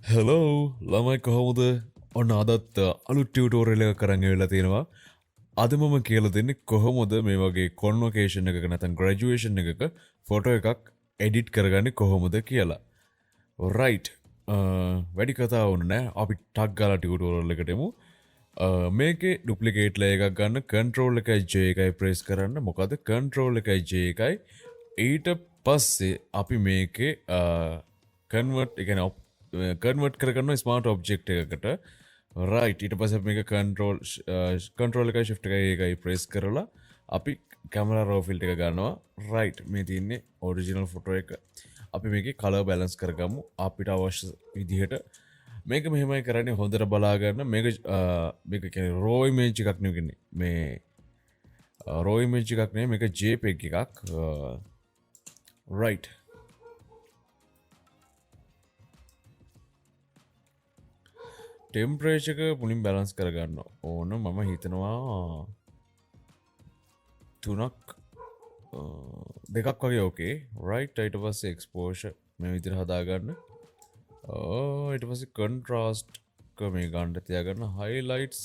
Hello ළමයි කොහොමද ඔන්න අදත් අලුත් ටියුටෝරියල් එක කරන්න වෙලා තියෙනවා. අද මම කියලා දෙන්නේ කොහොමද මේ වගේ කොන්වොකේෂන් එකක නැත්නම් ග්‍රැජුවේෂන් එකක ෆොටෝ එකක් එඩිට් කරගන්නේ කොහොමද කියලා. රයිට්. වැඩි කතා වුණ නෑ අපි ටක් ගාලා ටියුටෝරියල් එකට එමු. මේකේ ඩුප්ලිකේට් ලේයර් එකක් ගන්න කන්ට්‍රෝල් එකයි J එකයි ප්‍රෙස් කරන්න. මොකද කන්ට්‍රෝල් එකයි J එකයි ඊට පස්සේ අපි මේකේ කන්වර්ට් එකන කන්වර්ට් කරගන්න ස්මාර්ට් ඔබ්ජෙක්ට් එකකට. රයිට්. ඊට පස්සේ මේක කන්ට්‍රෝල් එකයි shift එකයි ප්‍රෙස් කරලා අපි කැමරා රෝ ෆිල්ටර් එක ගන්නවා. රයිට්. මේ තියෙන්නේ ඔරිජිනල් ෆොටෝ එක. අපි මේකේ කලර් බැලන්ස් කරගමු අපිට අවශ්‍ය විදිහට. මේක මෙහෙමයි කරන්නේ හොඳට බලා ගන්න. මේක කියන්නේ රෝ ඉමේජ් එකක් නෙවෙයි. මේ රෝ ඉමේජ් එකක් නෙවෙයි මේක JPEG එකක්. රයිට්. ටෙම්පරේචර් එක මුලින් බැලන්ස් කරගන්න ඕන. මම හිතනවා 3ක් 2ක් වගේ ඕකේ. රයිට්. ඊට පස්සේ එක්ස්පෝෂර් මේ විදිහට හදාගන්න. ඊට පස්සේ කොන්ට්‍රාස්ට් එක මේ ගන්න තියාගන්න. හයිලයිට්ස්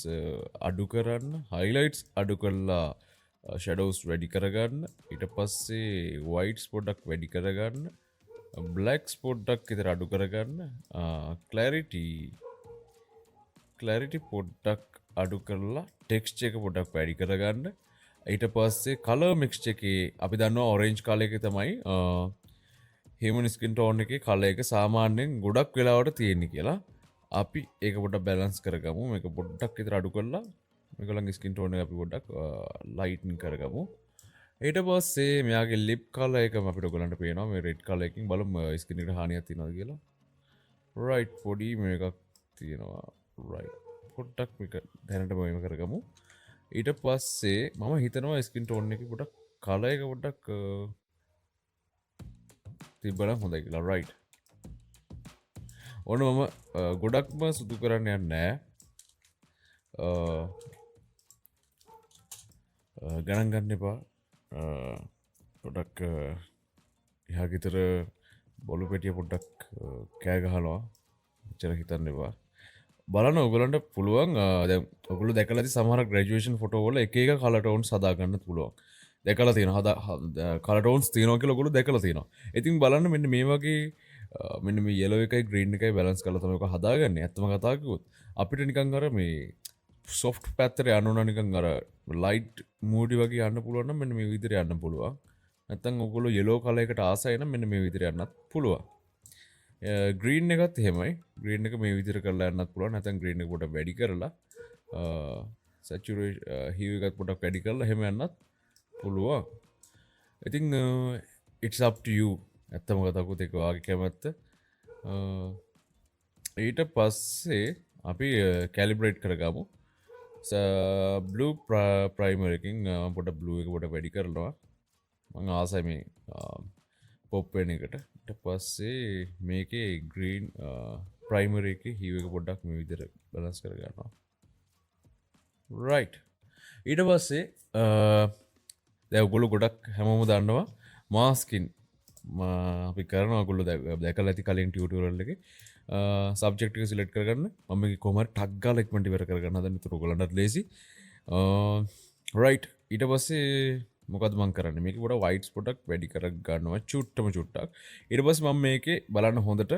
අඩු කරන්න. හයිලයිට්ස් අඩු කරලා ෂැඩෝස් වැඩි කරගන්න. ඊට පස්සේ වයිට්ස් පොඩ්ඩක් වැඩි කරගන්න. බ්ලැක්ස් පොඩ්ඩක් විතර අඩු කරගන්න. ක්ලැරිටි පොඩ්ඩක් අඩු කරලා ටෙක්ස්චර් එක පොඩ්ඩක් වැඩි කරගන්න. ඊට පස්සේ කලර් මික්ස්චර් එකේ අපි දන්නවා ඔරෙන්ජ් කලර් එක තමයි හියුමන් ස්කින් ටෝන් එකේ කලර් එක සාමාන්‍යයෙන් ගොඩක් වෙලාවට තියෙන්නේ කියලා. අපි ඒක පොඩ්ඩක් බැලන්ස් කරගමු. මේක පොඩ්ඩක් විතර අඩු කරලා මේගොල්ලන්ගේ ස්කින් ටෝන් එක අපි පොඩ්ඩක් ලයිට්න් කරගමු. ඊට පස්සේ මෙයාගේ ලිප් කලර් එකම අපිට ඔයගලන්ට පේනවා. මේ රෙඩ් කලර් එකකින් බලමු ස්කින් එකට හානියක් තියෙනවද කියලා. රයිට්. පොඩි මේකක් තියෙනවා. රයිට්. පොඩ්ඩක් මේක දැනට මේව කරගමු. ඊට පස්සේ මම හිතනවා ස්කින් ටෝන් එකේ පොඩ්ඩක් කලර් එක පොඩ්ඩක් තිබ්බනම් හොඳයි කියලා. රයිට්. ඕන මම ගොඩක්ම සුදු කරන්න යන්නේ නැහැ. ගණන් ගන්න එපා. පොඩ්ඩක් එහා ගෙදර බොළු පෙටිය පොඩ්ඩක් කෑ ගහනවා. එච්චර හිතන්න එපා. බලන්න ඔයගලන්ට පුළුවන් දැන් ඔයගොල්ලෝ දැකලා ඇති සමහර ග්‍රැජුවේෂන් ෆොටෝ වල එක එක කලර් ටෝන්ස් හදා ගන්න පුළුවන්. දැකලා තියෙනවා කලර් ටෝන්ස් තියෙනවා කියලා ඔයගොල්ලෝ දැකලා තියෙනවා. ඉතින් බලන්න මෙන්න මේ වගේ මෙන්න මේ yellow එකයි green එකයි balance කරලා තමයි ඔක හදාගන්නේ. ඇත්තම කතා කිව්වොත් අපිට නිකන් අර මේ soft පැත්තට යන්න ඕන නිකන් අර light moody වගේ යන්න පුළුවන් නම් මෙන්න මේ විදිහට යන්න පුළුවන්. නැත්තම් ඔයගොල්ලෝ yellow කලර් එකට ආසයි නම් මෙන්න මේ විදිහට යන්නත් පුළුවන්. ග්‍රීන් එකත් එහෙමයි. ග්‍රීන් එක මේ විදිහට කරලා යන්නත් පුළුවන්. නැත්නම් ග්‍රීන් එක පොඩ්ඩක් වැඩි කරලා සැචුරේෂන් හීව් එකත් පොඩ්ඩක් වැඩි කරලා එහෙම යන්නත් පුළුවන්. ඉතින් it's up to you. ඇත්තම කතාවකුත් ඒක වාගේ කැමැත්ත. ඊට පස්සේ අපි කැලිබ්‍රේට් කරගමු. බ්ලූ ප්‍රයිමර් එකකින් පොඩ්ඩක් බ්ලූ එක පොඩ්ඩක් වැඩි කරනවා. මම ආසයි මේ පොප් වෙන එකට. ඊට පස්සේ මේකේ ග්‍රීන් ප්‍රයිමරි එකේ හීව් එක පොඩ්ඩක් මේ විදිහට බැලන්ස් කරගන්නවා. රයිට්. ඊට පස්සේ දැන් ඔයගොල්ලෝ ගොඩක් හැමෝම දන්නවා මාස්කින් අපි කරනවා. ඔයගොල්ලෝ දැකලා ඇති කලින් ටියුටෝරියල් එකේ සබ්ජෙක්ට් එක සිලෙක්ට් කරගන්න. මම මේක කොහොම හරි ටක් ගාලා ඉක්මනට ඉවර කරගන්න හදන. ඒතර ඔයගොල්ලන්ටත් ලේසි. රයිට්. ඊට පස්සේ මොකද මං කරන්නේ මේක පොඩ වයිට්ස් පොඩක් වැඩි කර ගන්නවා චුට්ටක්. ඊට පස්සේ මම මේකේ බලන්න හොඳට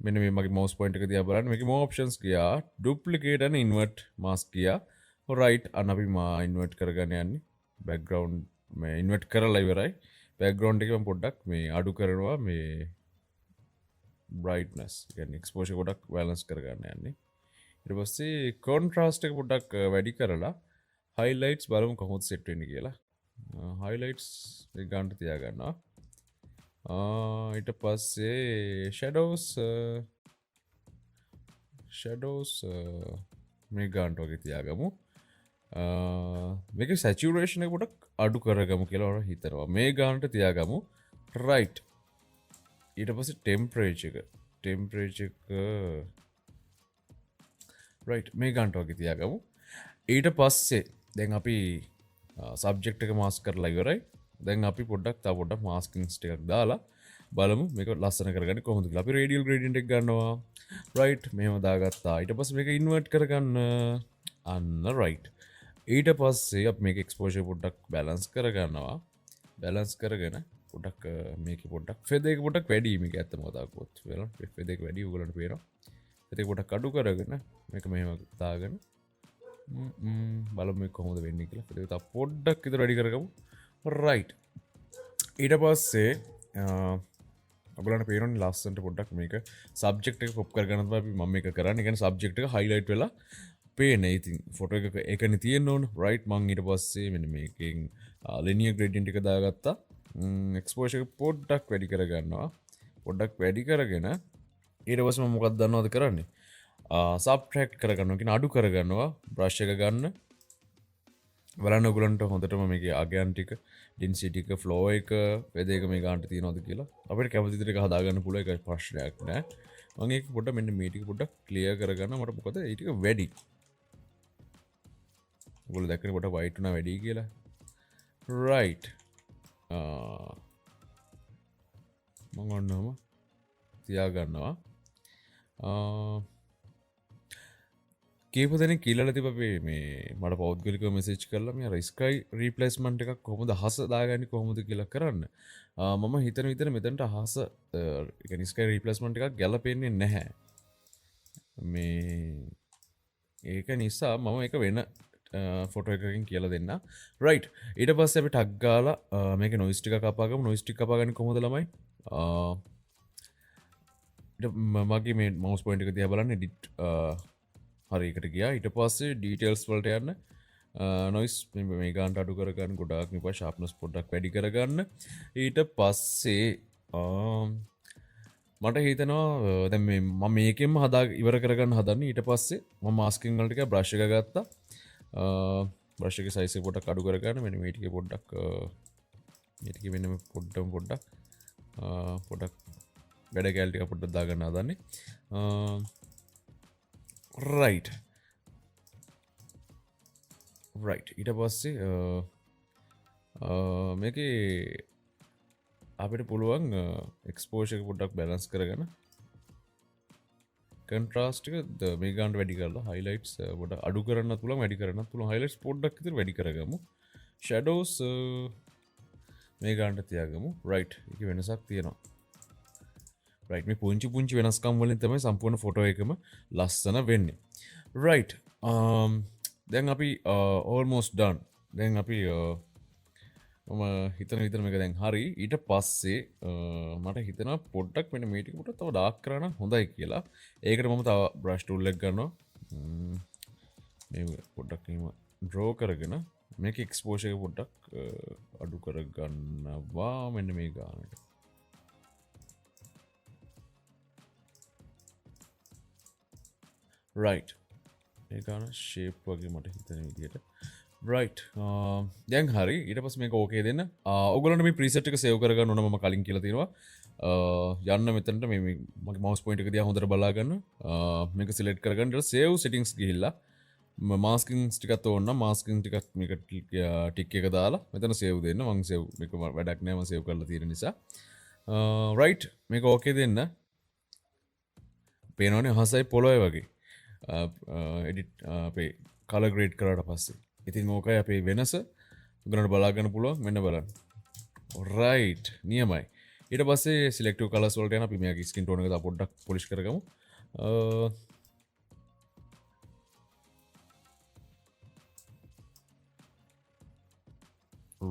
මෙන්න මේ මගේ මවුස් පොයින්ටර් එක දිහා බලන්න. මේකේ more options ගියා duplicate and invert mask ගියා. රයිට්. අන්න අපි invert කරගන්න යන්නේ. background මේ invert කරලා ඉවරයි. background එක මම පොඩ්ඩක් මේ අඩු කරනවා. මේ brightness කියන්නේ exposure පොඩක් balance කරගන්න යන්නේ. ඊට පස්සේ contrast එක පොඩ්ඩක් වැඩි කරලා highlights බලමු කොහොමද set වෙන්නේ කියලා. highlights එක ගන්න තියාගන්නවා. ඊට පස්සේ shadows මේ ගන්න වගේ තියාගමු. මේකේ saturation එක පොඩක් අඩු කරගමු කියලා මම හිතනවා. මේ ගන්නට තියාගමු. right. ඊට පස්සේ temperature එක right මේ ගන්නට වගේ තියාගමු. ඊට පස්සේ දැන් අපි සබ්ජෙක්ට් එක මාස්ක් කරලා ඉවරයි. දැන් අපි පොඩ්ඩක් තව පොඩ්ඩක් මාස්කින්ග්ස් ටිකක් දාලා බලමු මේක ලස්සන කරගන්න කොහොමද කියලා. අපි රේඩියල් ග්‍රේඩියන්ට් එක ගන්නවා. රයිට් මෙහෙම දාගත්තා. ඊට පස්සේ මේක ඉන්වර්ට් කරගන්න. අන්න රයිට්. ඊට පස්සේ අපි මේක එක්ස්පෝෂර් පොඩ්ඩක් බැලන්ස් කරගන්නවා. බැලන්ස් කරගෙන පොඩ්ඩක් මේක පොඩ්ඩක් ෆෙද එක පොඩ්ඩක් වැඩි මේක ඇත්තම කතා කරොත් වෙලා ෆෙද එක වැඩි උගලන්ට පේනවා. ෆෙද එක පොඩ්ඩක් අඩු කරගෙන මේක මෙහෙම දාගෙන බලමු මේක කොහොමද වෙන්නේ කියලා. ෆෙද එක තව පොඩ්ඩක් විතර වැඩි කරගමු. රයිට්. ඊට පස්සේ ඔයගලන්ට පේනවනේ ලස්සනට පොඩ්ඩක් මේක සබ්ජෙක්ට් එක පොප් කරගන්න තමයි අපි මම මේක කරන්නේ. ඒ කියන්නේ සබ්ජෙක්ට් එක හයිලයිට් වෙලා පේන. ඉතින් ෆොටෝ එක ඒකනේ තියෙන්න ඕන. රයිට්. මම ඊට පස්සේ මෙන්න මේකෙන් linear gradient එක දාගත්තා. එක්ස්පෝෂර් එක පොඩ්ඩක් වැඩි කරගන්නවා. පොඩ්ඩක් වැඩි කරගෙන ඊට පස්සේ මම මොකක්ද දන්නවද කරන්නේ? සබ්ට්‍රැක්ට් කරගන්නවා. කියන අඩු කරගන්නවා. බ්‍රෂ් එක ගන්න. බලන්න ඔයගලන්ට හොඳටම මේකේ අගයන් ටික ඩෙන්සිටි එක ෆ්ලෝ එක වේද එක මේ ගන්නට තියනවද කියලා අපිට කැමති විදිහට හදා ගන්න පුළුවන්. ඒක ප්‍රශ්නයක් නෑ. මම ඒක පොඩ්ඩක් මෙන්න මේ ටික පොඩ්ඩක් ක්ලියර් කරගන්න. මට මොකද ඒ ටික වැඩි. ඔයගොල්ලෝ දැක්කනේ පොඩ්ඩක් වයිට් උනා වැඩි කියලා. රයිට්. මම ඔන්නම තියා ගන්නවා. කීප දෙනෙක් කියලා තිබ්බ මේ මට පෞද්ගලිකව මෙසේජ් කරලා මේ ස්කයි රීප්ලේස්මන්ට් එකක් කොහොමද අහස දාගන්නේ කොහොමද කියලා කරන්න. මම හිතන විදිහට මෙතනට අහස ඒ කියන්නේ ස්කයි රීප්ලේස්මන්ට් එකක් ගැලපෙන්නේ නැහැ. මේ ඒක නිසා මම ඒක වෙන ෆොටෝ එකකින් කියලා දෙන්න. රයිට්. ඊට පස්සේ අපි ටග් ගාලා මේකේ නොයිස් ටික කපා ගමු. නොයිස් ටික කපාගන්නේ කොහොමද ළමයි? මගේ මේ මවුස් පොයින්ටර් එක දිහා බලන්න එඩිට් හරියකට ගියා. ඊට පස්සේ ඩීටේල්ස් වලට යන්න. නොයිස් මේ ගානට අඩු කරගන්න. ගොඩාක් නිකන් ෂාප්නස් පොඩ්ඩක් වැඩි කරගන්න. ඊට පස්සේ මට හිතනවා දැන් මේ මම මේකෙන්ම හදා ඉවර කරගන්න හදන්නේ. ඊට පස්සේ මම මාස්කින් වල ටික බ්‍රෂ් එක ගත්තා. බ්‍රෂ් එකේ සයිස් එක පොඩ්ඩක් අඩු කරගන්න. මෙන්න මේ ටික පොඩ්ඩක් මේ ටික මෙන්න පොඩ්ඩක් වැඩ කැල් ටික පොඩ්ඩක් දාගන්න හදන්නේ. රයිට්. ඊට පස්සේ මේකේ අපිට පුළුවන් එක්ස්පෝෂර් එක පොඩ්ඩක් බැලන්ස් කරගෙන කන්ට්‍රාස්ට් එක මේ ගානට වැඩි කරලා highlights පොඩ්ඩක් අඩු කරන්නත් පුළුවන් වැඩි කරන්නත් පුළුවන්. highlights පොඩ්ඩක් විතර වැඩි කරගමු. shadows මේ ගානට තියාගමු. රයිට්. ඒකේ වෙනසක් තියෙනවා. රයිට්. මේ පුංචි වෙනස්කම් වලින් තමයි සම්පූර්ණ ෆොටෝ එකම ලස්සන වෙන්නේ. රයිට්. දැන් අපි almost done. දැන් අපි මම හිතන විතර මේක දැන් හරි. ඊට පස්සේ මට හිතෙනවා පොඩ්ඩක් මෙන්න මේ ටික පොඩ්ඩක් තව ඩාර්ක් කරන්න හොඳයි කියලා. ඒකට මම තව බ්‍රෂ් ටූල් එක ගන්නවා. මේ පොඩ්ඩක් එහෙම ඩ්‍රෝ කරගෙන මේක එක්ස්පෝෂර් එක පොඩ්ඩක් අඩු කරගන්නවා මෙන්න මේ ගානට. රයිට්. ඒ ගාන ෂේප් වගේ මට හිතෙන විදිහට. රයිට්. දැන් හරි. ඊට පස්සේ මේක ඕකේ දෙන්න. ඔයගොල්ලන්ට මේ ප්‍රීසෙට් එක සේව් කරගන්න ඕන මම කලින් කියලා තියෙනවා. යන්න මෙතනට මේ මගේ මවුස් පොයින්ටර් එක දිහා හොඳට බලා ගන්න. මේක සිලෙක්ට් කරගන්න. ඊට සේව් සෙටින්ග්ස් ගිහිල්ලා මාස්කින්ග්ස් ටිකත් ඕන නම් මාස්කින්ග් ටිකක් මේක ටික් එක දාලා මෙතන සේව් දෙන්න. මම සේව් මේක වැඩක් නෑ මම සේව් කරලා තියෙන නිසා. රයිට්. මේක ඕකේ දෙන්න. පේනවනේ අහසයි පොළොවේ වගේ. එඩිට් අපේ කලර් ග්‍රේඩ් කරාට පස්සේ ඉතින් ඕකයි අපේ වෙනස. උගලන්ට බලා ගන්න පුළුවන්. මෙන්න බලන්න. රයිට්. නියමයි. ඊට පස්සේ සිලෙක්ටිව් කලර්ස් වලට යන අපි මෙයාගේ ස්කින් ටෝන් එක තව පොඩ්ඩක් පොලිෂ් කරගමු.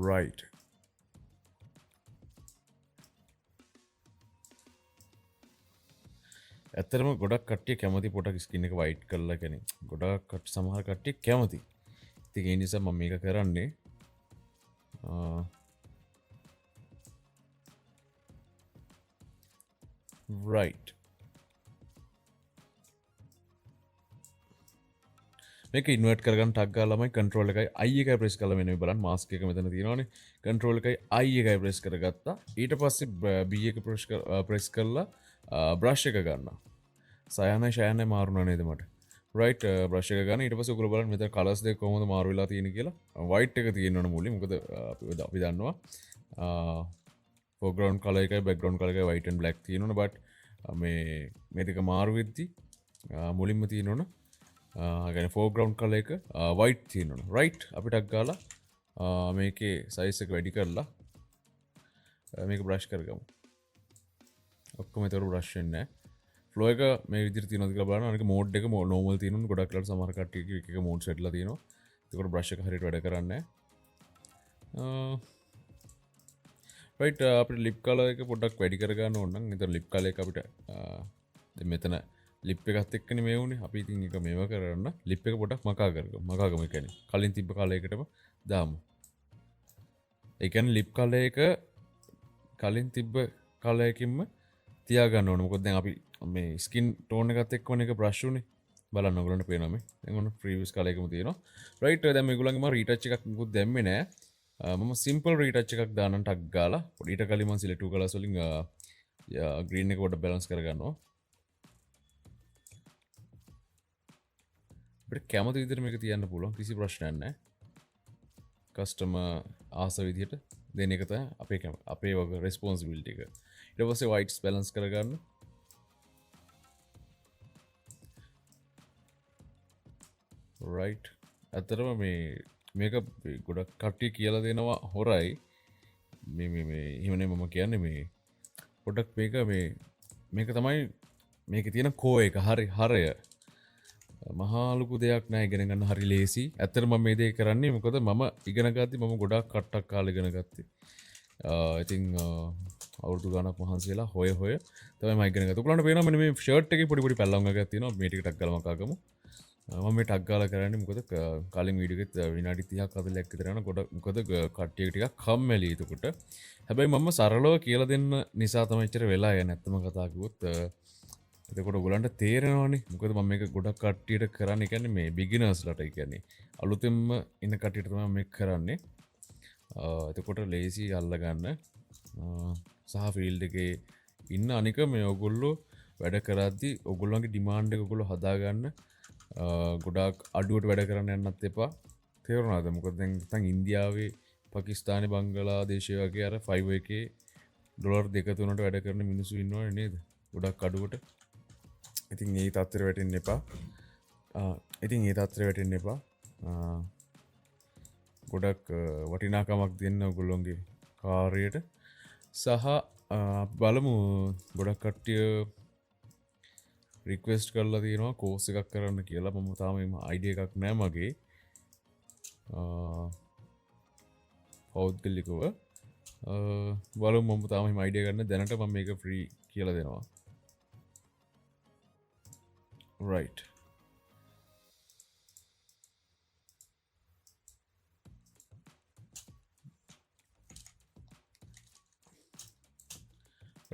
රයිට්. ඇත්තටම ගොඩක් කට්ටිය කැමති පොඩක් ස්කින් එක වයිට් කරලා කියන්නේ. ගොඩක් සමහර කට්ටිය කැමති. ඉතින් ඒ නිසා මම මේක කරන්නේ. රයිට්. මේක ඉන්වර්ට් කරගන්න ටග් ගාලාමයි කන්ට්‍රෝල් එකයි I එකයි ප්‍රෙස් කරලා මෙන්න මේ බලන්න මාස්ක් එක මෙතන තියෙනවානේ. කන්ට්‍රෝල් එකයි I එකයි ප්‍රෙස් කරගත්තා. ඊට පස්සේ B එක ප්‍රෙස් කරලා බ්‍රෂ් එක ගන්නවා. සයනයි මාරුණා නේද මට. රයිට්. බ්‍රෂ් එක ගන්න. ඊට පස්සේ ඔයගොල්ලෝ බලන්න මෙතන කලර්ස් දෙක කොහොමද මාරු වෙලා තියෙන්නේ කියලා. වයිට් එක තියෙනවනේ මුලින්. මොකද අපි දන්නවා ෆෝග්‍රවුන්ඩ් කලර් එකයි බෑග්ග්‍රවුන්ඩ් කලර් එකයි white and black තියෙනවනේ but මේ මේ දෙක මාරු වෙද්දි මුලින්ම තියෙනවනේ يعني ෆෝග්‍රවුන්ඩ් කලර් එක white තියෙනවනේ right අපිට ගාලා මේකේ size එක වැඩි කරලා මේක brush කරගමු ඔක්කොම ඒතර brush වෙන්නේ නැහැ flow එක මේ විදිහට තියෙනවද කියලා බලන්න අනික mode එක normal තියෙනවනේ ගොඩක් වෙලාවට සමහර කට්ටියගේ එක එක mode set ලා තියෙනවා ඒකට brush එක හරියට වැඩ කරන්නේ නැහැ right අපිට lip color එක පොඩ්ඩක් වැඩි කරගන්න ඕන නම් එතන lip color එක අපිට දැන් මෙතන lip එකත් එක්කනේ මේ වුනේ අපි ඉතින් එක මේව කරන්න lip එක පොඩ්ඩක් මකාගමු කියන්නේ කලින් තිබ්බ color එකටම දාමු ඒ කියන්නේ lip color එක කලින් තිබ්බ color එකකින්ම තියාගන්න ඕන මොකද දැන් අපි මේ skin tone එකත් එක්කම එක brush උනේ බලන්න ඔයගොල්ලන්ට පේනවා මේ දැන් ඔන්න previous color එකම තියෙනවා right දැන් මේගොල්ලන්ගේ මම retouch එකක් මුකුත් දැම්මේ නෑ මම simple retouch එකක් දාන්න ටක් ගාලා ඊට කලින් මම select colors වලින් green එක පොඩ්ඩක් balance කරගන්නවා අපිට කැමති විදිහට මේක තියන්න පුළුවන් කිසි ප්‍රශ්නයක් නැහැ customer ආස විදිහට දෙන එක තමයි අපේ වගේ responsibility එක ඊට පස්සේ whites balance කරගන්න right අතරම මේක ගොඩක් කට්ටිය කියලා දෙනවා හොරයි මේ එහෙමනේ මම කියන්නේ මේ පොඩක් මේක තමයි මේක තියෙන කෝ එක හරය මහා ලොකු දෙයක් නෑ ඉගෙන ගන්න හරි ලේසි ඇත්තට මම මේ දේ කරන්නේ මොකද මම ඉගෙන ගත්තී මම ගොඩක් කට්ටක් කාලේ ඉගෙන ගත්තේ ඉතින් අවුරුදු ගාණක් මහන්සි වෙලා හොය තමයි මම ඉගෙන ගත්තේ ඔයගොල්ලන්ට පේනවා මෙන්න මේ ෂර්ට් එකේ පොඩි පැල්ලම් වගේක් තියෙනවා මේ ටික ටක් ගාලා මකාගමු මම මේ ටක් ගාලා කරන්නේ මොකද කලින් වීඩියෝ එකෙත් විනාඩි 30ක් 40ක් විතර යන මොකද කට්ටිය ටිකක් කම්මැලි එතකොට හැබැයි මම සරලව කියලා දෙන්න නිසා තමයි ඉතර වෙලා යන්නේ නැත්තම කතා කිව්වොත් එතකොට ඔයගලන්ට තේරෙනවනේ මොකද මම මේක ගොඩක් කට්ටියට කරන්නේ කියන්නේ මේ බිගිනර්ස්ලාට කියන්නේ අලුතෙන්ම ඉන්න කට්ටියට තමයි මේක කරන්නේ එතකොට ලේසි අල්ලගන්න සහ ෆීල්ඩ් එකේ ඉන්න අනික මේ ඔයගොල්ලෝ වැඩ කරද්දී ඔයගොල්ලන්ගේ ඩිමාන්ඩ් එක ඔයගොල්ලෝ හදාගන්න ගොඩක් අඩුවට වැඩ කරන්න යන්නත් එපා තේරුණාද මොකද දැන් නැත්නම් ඉන්දියාවේ පාකිස්තානේ බංගලාදේශය වගේ අර 5 එකේ ඩොලර් 2-3ට වැඩ කරන මිනිස්සු ඉන්නවනේ නේද ගොඩක් අඩුවට ඉතින් ඒ තත්ත්වෙට වැටෙන්න එපා ගොඩක් වටිනාකමක් දෙන්න ඔයගොල්ලෝගේ කාර්යයට සහ බලමු ගොඩක් කට්ටිය රික්වෙස්ට් කරලා තියෙනවා කෝස් එකක් කරන්න කියලා මම තාම මේ අයිඩියා එකක් නෑ මගේ පෞද්ගලිකව බලමු මම තාම මේ අයිඩියා ගන්න දැනට මම මේක ෆ්‍රී කියලා දෙනවා right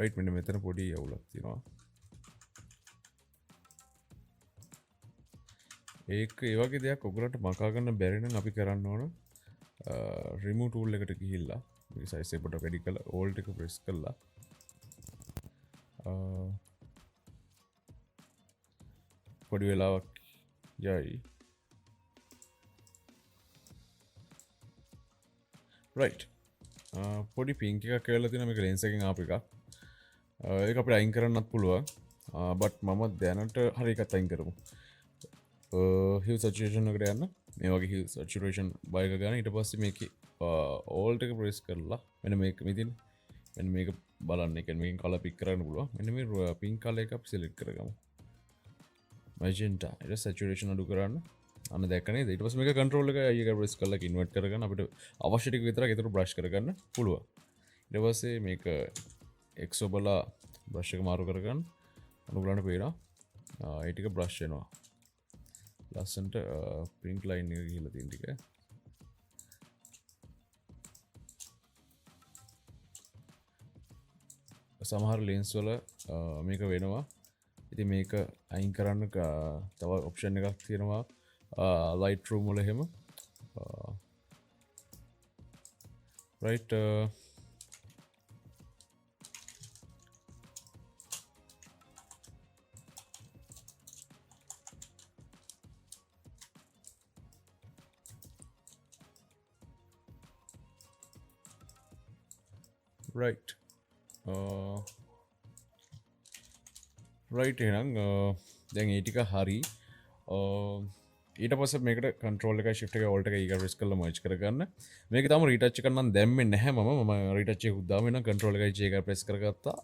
right මෙන්න මෙතන පොඩි අවුලක් තියෙනවා ඒක ඒ වගේ දෙයක් ඔයගලන්ට මකා ගන්න බැරි නම් අපි කරන්න ඕන remove tool එකට ගිහිල්ලා මේ size එක පොඩ්ඩක් වැඩි කරලා alt එක press කරලා පොඩි වෙලාවක් යයි right පොඩි pink එකක් කියලා තියෙනවා මේක lens එකෙන් ආපු එකක් ඒක අපිට අයින් කරන්නත් පුළුවන් but මම දැනට හරි එකක් අයින් කරමු hue saturation එකට යන්න මේ වගේ hue saturation buy එක ගන්න ඊට පස්සේ මේකේ alt එක press කරලා මෙන්න මේක මෙතන මෙන්න මේක බලන්න කියන්නේ මේකෙන් color pick කරන්න පුළුවන් මෙන්න මේ pink color එක අපි select කරගමු magenta ඊට saturation අඩු කරන්න අන්න දැක්ක නේද ඊට පස්සේ මේක control එක අයියක press කරලා invert කරගන්න අපිට අවශ්‍ය ටික විතරක් ඒතර brush කරගන්න පුළුවන් ඊට පස්සේ මේක exo බලා brush එක මාරු කරගන්න අනුගලන්න පේනවා ඒ ටික brush වෙනවා ලස්සන්ට print line එක ගිහිල්ලා තියෙන ටික සමහර lens වල මේක වෙනවා ඉතින් මේක අයින් කරන්න තව option එකක් තියෙනවා Lightroom වල එහෙම right right රයිට් එහෙනම් දැන් ඒ ටික හරි ඊට පස්සේ මේකට control එක shift එක alt එක ඊගා press කරලා merge කරගන්න මේක තාම retouch එක නම් දැම්මේ නැහැ මම retouch එක උදාම වෙන control එකයි J එක press කරගත්තා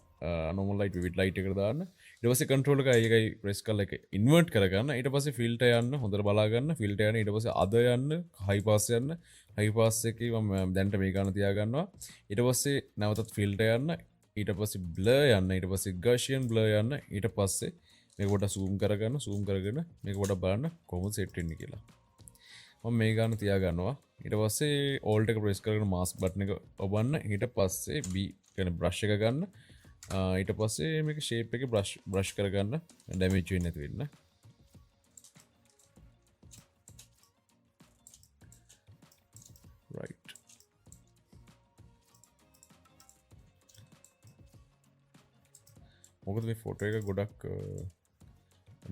normal light vivid light එකට දාන්න ඊට පස්සේ control එකයි ඒකයි press කරලා ඒක invert කරගන්න ඊට පස්සේ filter යන්න හොඳට බලා ගන්න filter යන්න ඊට පස්සේ අද යන්න high pass යන්න high pass එකේ මම දැන්ට මේ ගන්න තියා ගන්නවා ඊට පස්සේ නැවතත් filter යන්න ඊට පස්සේ blur යන්න ඊට පස්සේ Gaussian blur යන්න ඊට පස්සේ මේක පොඩ්ඩක් zoom කරගෙන මේක පොඩ්ඩක් බලන්න කොහොමද set වෙන්නේ කියලා මම මේ ගන්න තියා ගන්නවා ඊට පස්සේ alt එක press කරගෙන mask button එක ඔබන්න ඊට පස්සේ B කියන්නේ brush එක ගන්න ඊට පස්සේ මේක shape එකේ brush කරගන්න damage වෙන්නේ නැති වෙන්න right මොකද මේ ෆොටෝ එක ගොඩක්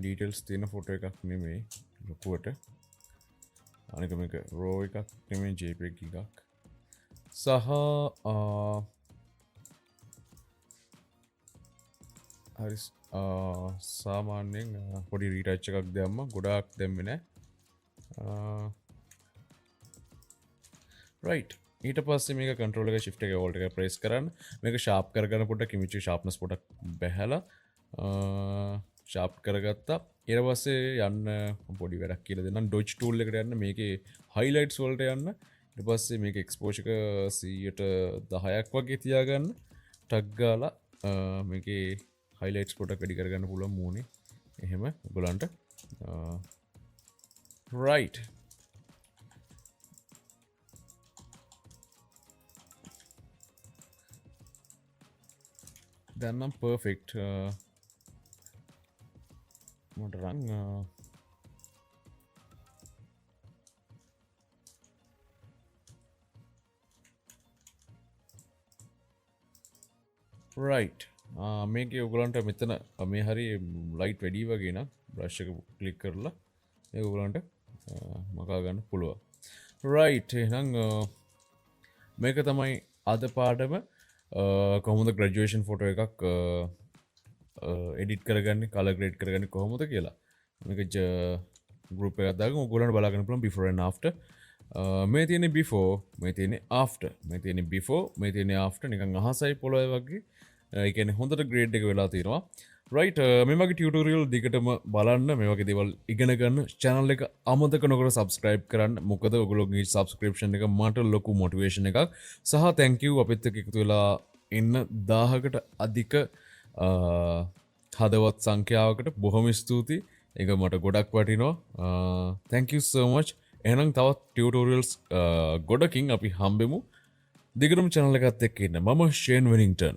details තියෙන ෆොටෝ එකක් නෙමෙයි ලොකුවට අනික මේක raw එකක් නෙමෙයි jpeg එකක් සහ හරි සාමාන්‍යයෙන් පොඩි retouch එකක් දැම්මා ගොඩාක් දැම්මේ නැහැ right ඊට පස්සේ මේක control එක shift එක alt එක press කරන්න මේක sharp කරගන්න පොඩ්ඩක් image sharpness පොඩ්ඩක් බැහැලා sharp කරගත්තා ඊට පස්සේ යන්න පොඩි වැඩක් කියලා දෙන්නම් dodge tool එකට යන්න මේකේ highlights වලට යන්න ඊට පස්සේ මේක exposure එක 110ක් වගේ තියාගන්න ටග් ගාලා මේකේ highlights පොඩ්ඩක් වැඩි කරගන්න පුළුවන් මූණේ එහෙම ඔයගලන්ට right දැන් නම් perfect මට රන් right මේකේ ඔයගලන්ට මෙතන මේ හරි ලයිට් වැඩි වගේ නම් බ්‍රෂ් එක ක්ලික් කරලා මේක ඔයගලන්ට මකා ගන්න පුළුවන් right එහෙනම් මේක තමයි අද පාඩම කොහොමද graduation photo එකක් edit කරගන්නේ color grade කරගන්නේ කොහොමද කියලා මේක group එකක් දාගෙන ඔයගොල්ලන්ට බලා ගන්න පුළුවන් before and after මේ තියෙන්නේ before මේ තියෙන්නේ after මේ තියෙන්නේ before මේ තියෙන්නේ after නිකන් අහසයි පොළොවේ වගේ ඒ කියන්නේ හොඳට grade එක වෙලා තියෙනවා right මේ වගේ tutorial දිගටම බලන්න මේ වගේ දේවල් ඉගෙන ගන්න channel එක අමතක නොකර subscribe කරන්න මොකද ඔයගොල්ලෝගේ subscription එක මට ලොකු motivation එකක් සහ thank you අපිත් එක්ක එකතු වෙලා ඉන්න 1000කට අධික හදවත් සංඛ්‍යාවකට බොහොම ස්තුතියි ඒක මට ගොඩක් වටිනවා thank you so much එහෙනම් තවත් tutorials ගොඩකින් අපි හම්බෙමු දිගටම channel එකත් එක්ක ඉන්න මම Shane Wellington